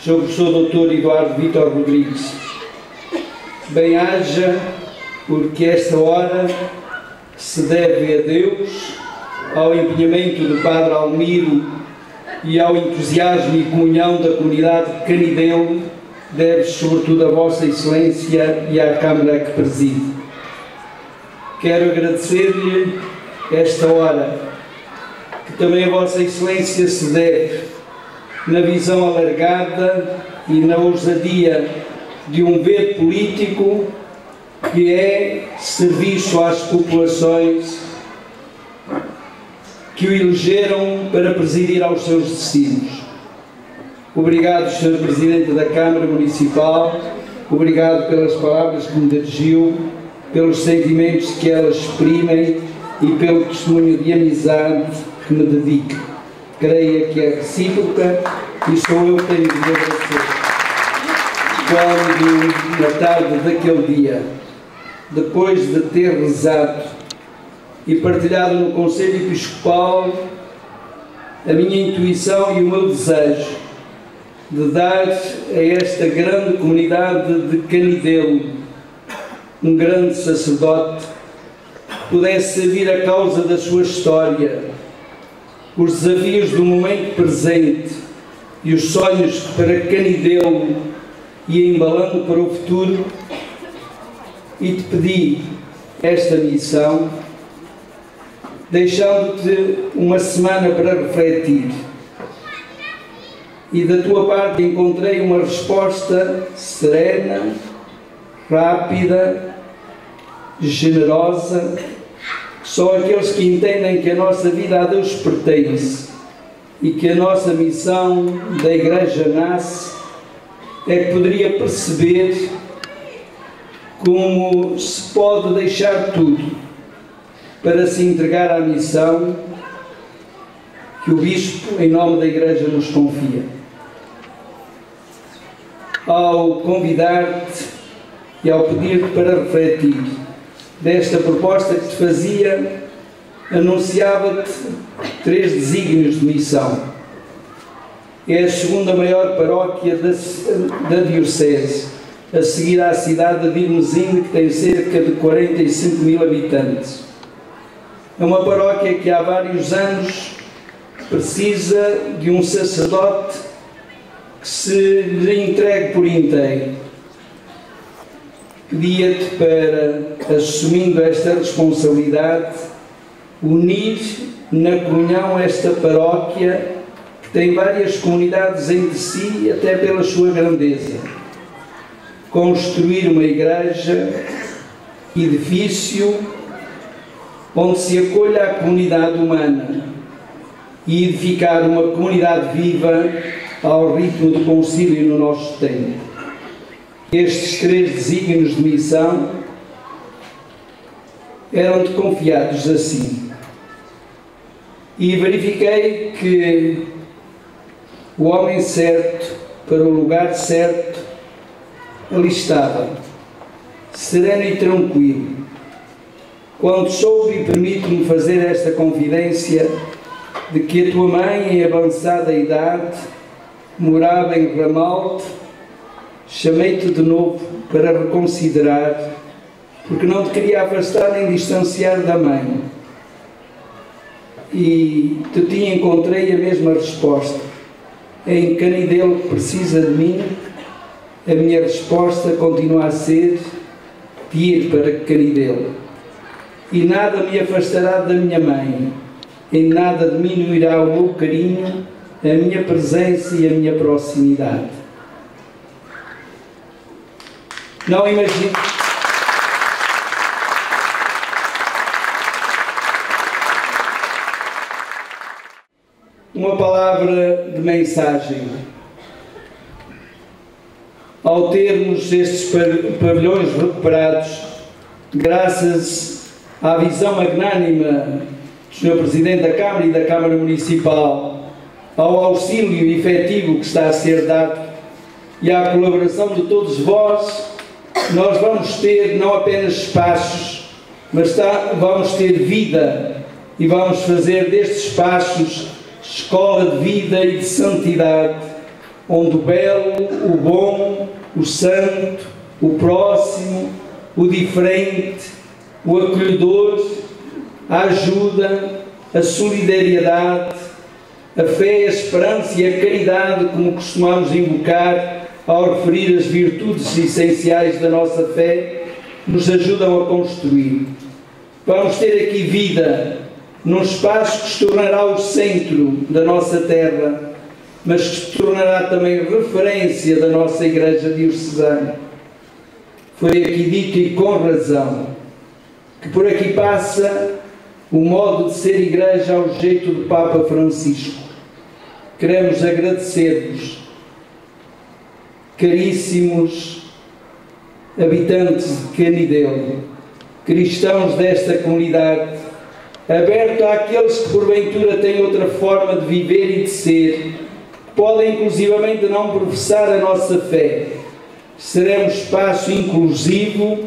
Sr. Professor Dr. Eduardo Vítor Rodrigues. Bem-haja, porque esta hora se deve a Deus, ao empenhamento do Padre Almiro e ao entusiasmo e comunhão da comunidade de Canidelo, deve-se sobretudo a Vossa Excelência e à Câmara que preside. Quero agradecer-lhe esta hora, que também a Vossa Excelência se deve na visão alargada e na ousadia de um ver político que é serviço às populações que o elegeram para presidir aos seus destinos. Obrigado, Sr. Presidente da Câmara Municipal, obrigado pelas palavras que me dirigiu, pelos sentimentos que elas exprimem e pelo testemunho de amizade que me dedica. Creia que é recíproca e sou eu que tenho de agradecer. Quando, na tarde daquele dia, depois de ter rezado e partilhado no Conselho Episcopal a minha intuição e o meu desejo de dar a esta grande comunidade de Canidelo um grande sacerdote que pudesse servir a causa da sua história, os desafios do momento presente e os sonhos que para Canidelo ia embalando para o futuro, e te pedi esta missão, deixando-te uma semana para refletir, e da tua parte encontrei uma resposta serena, rápida, generosa. Só aqueles que entendem que a nossa vida a Deus pertence e que a nossa missão da Igreja nasce é que poderia perceber como se pode deixar tudo para se entregar à missão que o Bispo, em nome da Igreja, nos confia. Ao convidar-te e ao pedir-te para refletir desta proposta que te fazia, anunciava-te 3 desígnios de missão. É a segunda maior paróquia da Diocese, a seguir à cidade de Vilmesinde, que tem cerca de 45 mil habitantes. É uma paróquia que há vários anos precisa de um sacerdote que se lhe entregue por inteiro. Pedia-te para, assumindo esta responsabilidade, unir na comunhão esta paróquia que tem várias comunidades entre si, até pela sua grandeza. Construir uma igreja, edifício, onde se acolha a comunidade humana e edificar uma comunidade viva ao ritmo do concílio no nosso tempo. Estes 3 desígnios de missão eram-te confiados assim. E verifiquei que o homem certo, para o lugar certo, ali estava, sereno e tranquilo. Quando soube, e permito-me fazer esta confidência, de que a tua mãe, em avançada idade, morava em Ramalde, chamei-te de novo para reconsiderar, porque não te queria afastar nem distanciar da mãe. E de ti encontrei a mesma resposta. Em Canidelo que precisa de mim, a minha resposta continua a ser de ir para Canidelo. E nada me afastará da minha mãe, em nada diminuirá o meu carinho, a minha presença e a minha proximidade. Não imagino. Uma palavra de mensagem. Ao termos estes pavilhões recuperados, graças à visão magnânima do Sr. Presidente da Câmara e da Câmara Municipal, ao auxílio efetivo que está a ser dado e à colaboração de todos vós, nós vamos ter não apenas espaços, mas vamos ter vida e vamos fazer destes espaços escola de vida e de santidade, onde o belo, o bom, o santo, o próximo, o diferente, o acolhedor, a ajuda, a solidariedade, a fé, a esperança e a caridade, como costumamos invocar ao referir as virtudes essenciais da nossa fé, nos ajudam a construir. Vamos ter aqui vida num espaço que se tornará o centro da nossa terra, mas que se tornará também referência da nossa Igreja Diocesana. Foi aqui dito, e com razão, que por aqui passa o modo de ser Igreja ao jeito do Papa Francisco. Queremos agradecer-vos, caríssimos habitantes de Canidelo, cristãos desta comunidade, aberto àqueles que porventura têm outra forma de viver e de ser, podem inclusivamente não professar a nossa fé. Seremos espaço inclusivo,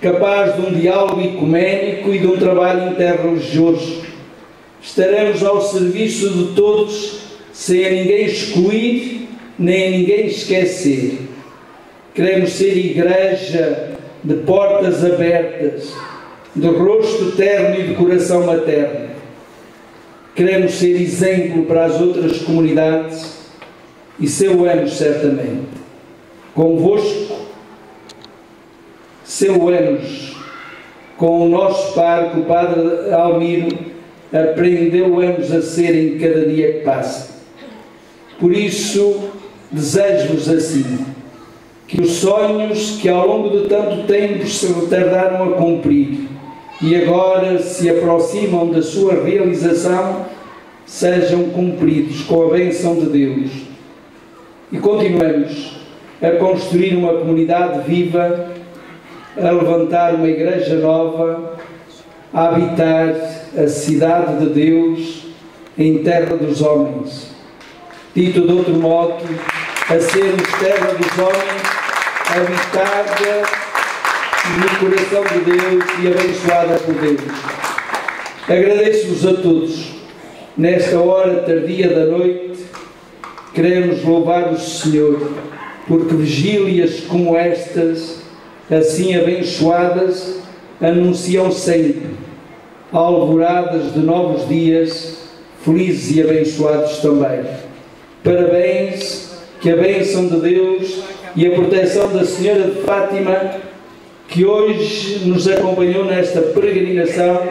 capaz de um diálogo ecuménico e de um trabalho interreligioso. Estaremos ao serviço de todos, sem a ninguém excluir, nem a ninguém esquecer. Queremos ser igreja de portas abertas, de rosto terno e de coração materno. Queremos ser exemplo para as outras comunidades e seu-emos certamente. Convosco, seu-emos, com o nosso parque, o Padre Almiro, aprendeu-emos a ser em cada dia que passa. Por isso, desejo-vos assim, que os sonhos que ao longo de tanto tempo se retardaram a cumprir e agora se aproximam da sua realização, sejam cumpridos com a bênção de Deus. E continuemos a construir uma comunidade viva, a levantar uma igreja nova, a habitar a cidade de Deus em terra dos homens. Dito de outro modo, a sermos terra dos homens, habitada no coração de Deus e abençoada por Deus. Agradeço-vos a todos. Nesta hora tardia da noite, queremos louvar o Senhor, porque vigílias como estas, assim abençoadas, anunciam sempre alvoradas de novos dias, felizes e abençoados também. Parabéns, que a bênção de Deus e a proteção da Senhora de Fátima, que hoje nos acompanhou nesta peregrinação,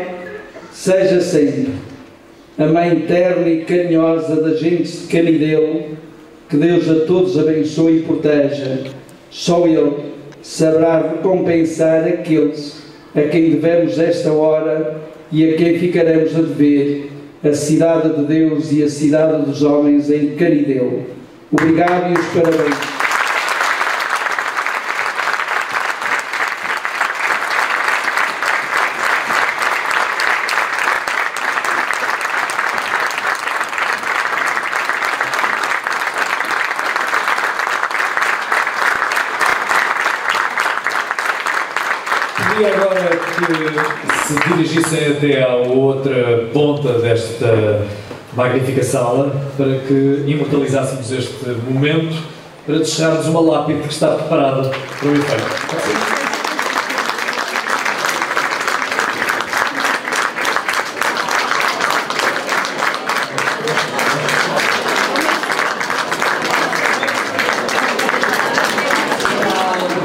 seja sempre a Mãe terna e carinhosa das gentes de Canidelo. Que Deus a todos abençoe e proteja. Só Ele saberá recompensar aqueles a quem devemos esta hora e a quem ficaremos a dever a cidade de Deus e a cidade dos homens em Canidelo. Obrigado e os parabéns. Queria agora que se dirigissem até à outra ponta desta magnífica sala para que imortalizássemos este momento, para deixarmos uma lápide que está preparada para o efeito.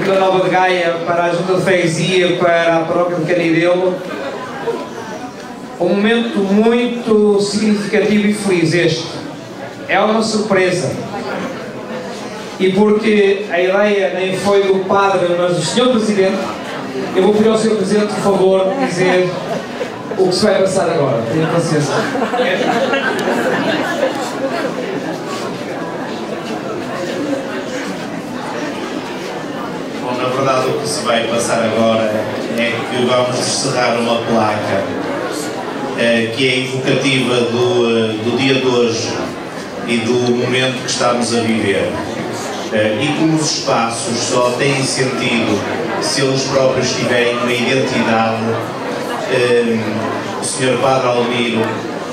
Vila Nova de Gaia, para a Junta de Freguesia, para a Paróquia de Canidelo, um momento muito significativo e feliz este. É uma surpresa. E porque a ideia nem foi do Padre, mas do Sr. Presidente, eu vou pedir ao Sr. Presidente, por favor, dizer o que se vai passar agora. Tenha paciência. Na verdade, o que se vai passar agora é que vamos cerrar uma placa que é evocativa do dia de hoje e do momento que estamos a viver. E como os espaços só têm sentido se eles próprios tiverem uma identidade, o Sr. Padre Almiro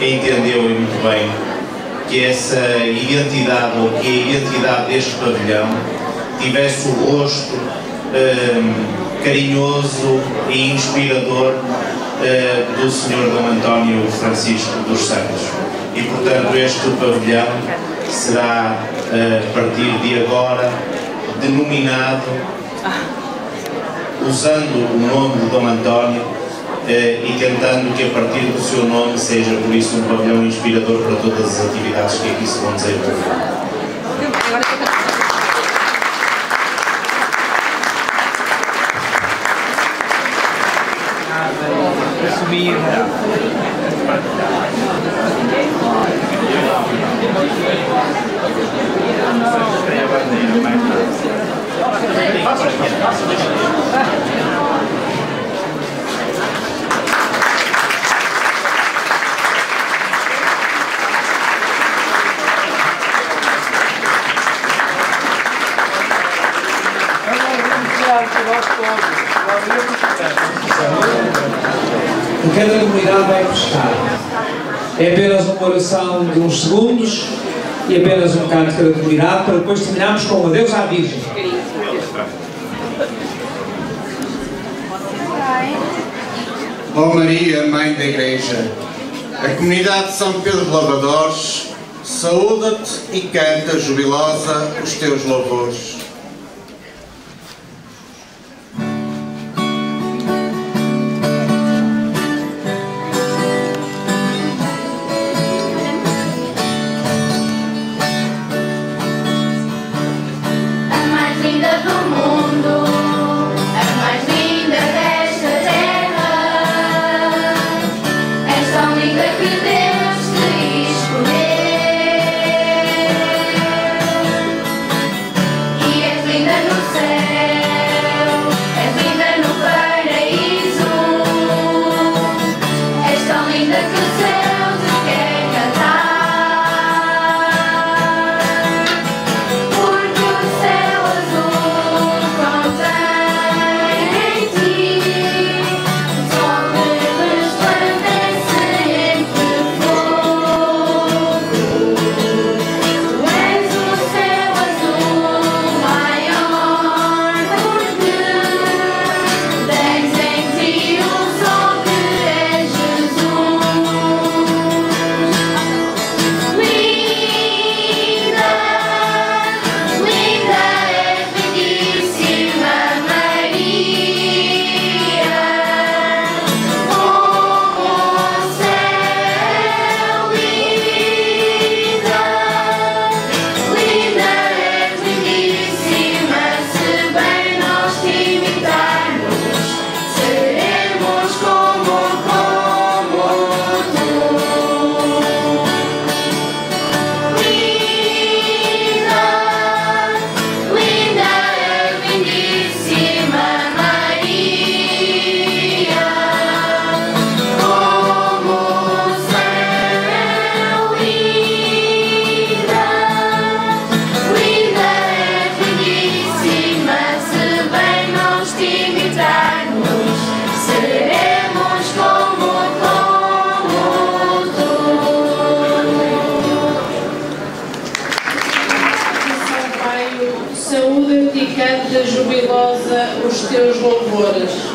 entendeu e muito bem que essa identidade, ou que a identidade deste pavilhão, tivesse o rosto carinhoso e inspirador do Sr. Dom António Francisco dos Santos. E, portanto, este pavilhão será, a partir de agora, denominado, usando o nome de Dom António e tentando que, a partir do seu nome, seja, por isso, um pavilhão inspirador para todas as atividades que aqui se vão desenvolver. Cada comunidade vai prestar. É apenas uma oração de uns segundos e apenas um canto de cada comunidade, para depois terminarmos com um adeus à Virgem. Ó Maria, Mãe da Igreja, a comunidade de São Pedro de Lavadores saúda-te e canta jubilosa os teus louvores. teus louvores.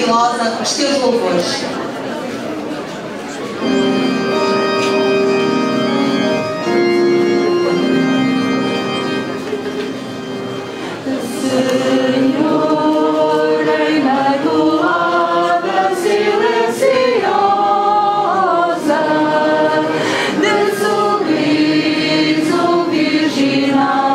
jubilosa os teus louvores. Virginal.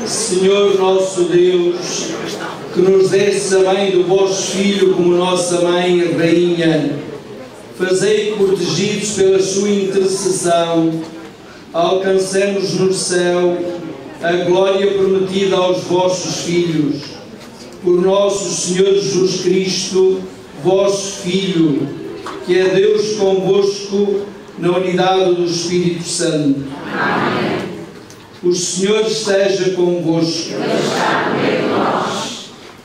Senhor nosso Deus, que nos destes a mãe do vosso Filho como nossa mãe e rainha, fazei que, protegidos pela sua intercessão, alcancemos no céu a glória prometida aos vossos filhos. Por nosso Senhor Jesus Cristo, vosso Filho, que é Deus convosco na unidade do Espírito Santo. Amém. O Senhor esteja convosco.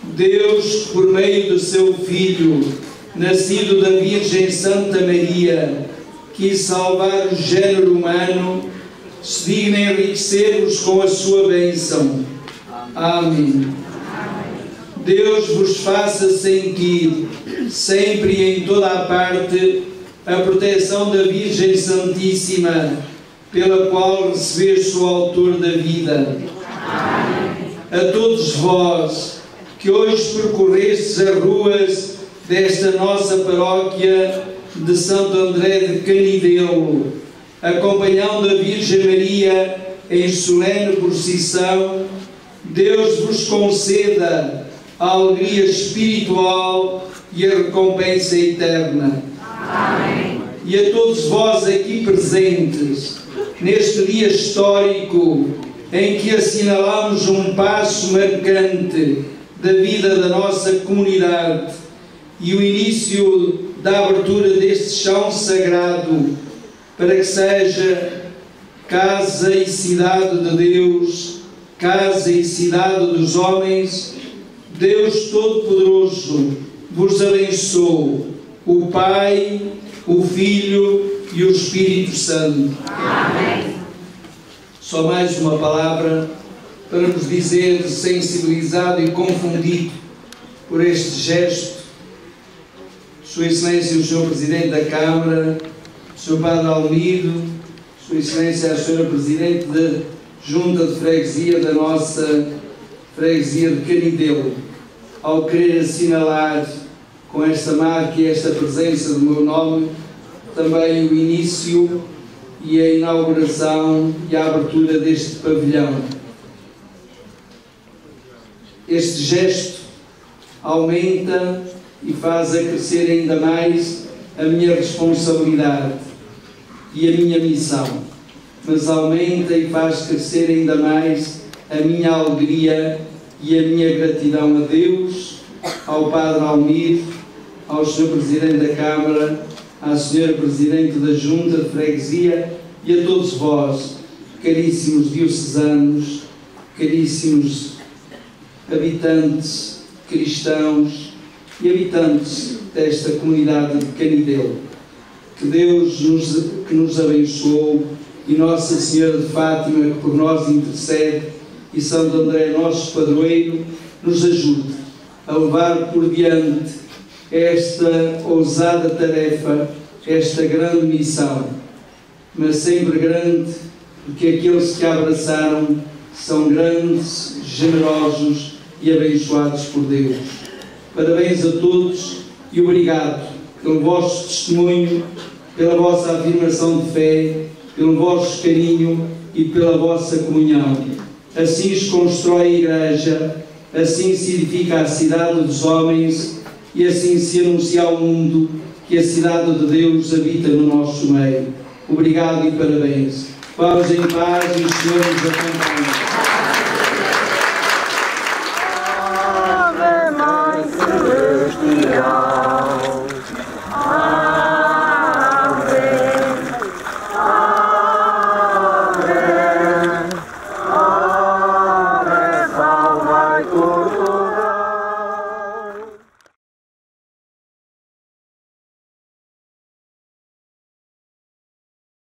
Deus, por meio do seu Filho, nascido da Virgem Santa Maria, quis salvar o género humano, se digna enriquecer-vos com a sua bênção. Amém. Deus vos faça sentir, sempre e em toda a parte, a proteção da Virgem Santíssima, pela qual recebeste o Autor da vida. Amém. A todos vós, que hoje percorrestes as ruas desta nossa paróquia de Santo André de Canidelo, acompanhando a Virgem Maria em solene procissão, Deus vos conceda a alegria espiritual e a recompensa eterna. Amém. E a todos vós aqui presentes, neste dia histórico em que assinalamos um passo marcante da vida da nossa comunidade e o início da abertura deste chão sagrado para que seja casa e cidade de Deus, casa e cidade dos homens, Deus Todo-Poderoso vos abençoe, o Pai, o Filho e o Espírito Santo. Amém. Só mais uma palavra para vos dizer, sensibilizado e confundido por este gesto, Sua Excelência o Sr. Presidente da Câmara, Sr. Padre Almido, Sua Excelência a Sra. Presidente da Junta de Freguesia da nossa Freguesia de Canidelo, ao querer assinalar com esta marca e esta presença do meu nome, também o início e a inauguração e a abertura deste pavilhão. Este gesto aumenta e faz acrescer ainda mais a minha responsabilidade e a minha missão, mas aumenta e faz crescer ainda mais a minha alegria e a minha gratidão a Deus, ao Padre Almir, ao Sr. Presidente da Câmara, à Sra. Presidente da Junta de Freguesia e a todos vós, caríssimos diocesanos, caríssimos habitantes cristãos e habitantes desta comunidade de Canidelo. Que Deus nos abençoe e Nossa Senhora de Fátima, que por nós intercede, e Santo André, nosso padroeiro, nos ajude a levar por diante esta ousada tarefa, esta grande missão, mas sempre grande, porque aqueles que a abraçaram são grandes, generosos e abençoados por Deus. Parabéns a todos e obrigado pelo vosso testemunho, pela vossa afirmação de fé, pelo vosso carinho e pela vossa comunhão. Assim se constrói a Igreja, assim se edifica a cidade dos homens e assim se anuncia ao mundo que a cidade de Deus habita no nosso meio. Obrigado e parabéns. Vamos em paz e o Senhor nos acompanhe.